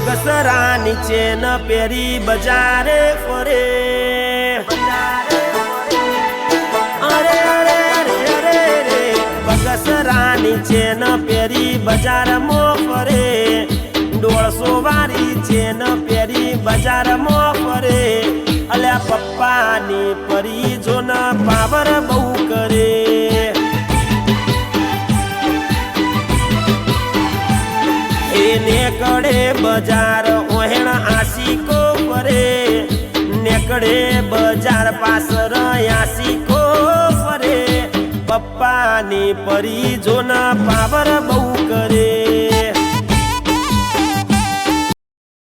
બગસરાની chain પહેરી બજારે ફરે અરે અરે રે અરે રે બગસરાની ચેન પહેરી બજારમાં ફરે 150 વાળી ચેન પહેરી બજારમાં ફરે અલ્યા પપ્પાની પરી જોન પાવર બહુ કરે નેકડે બજાર ઓહેણ આશીકો ફરે નેકડે બજાર પાસર આશીકો ફરે પપ્પાની પરી જોન પાવર બહુ કરે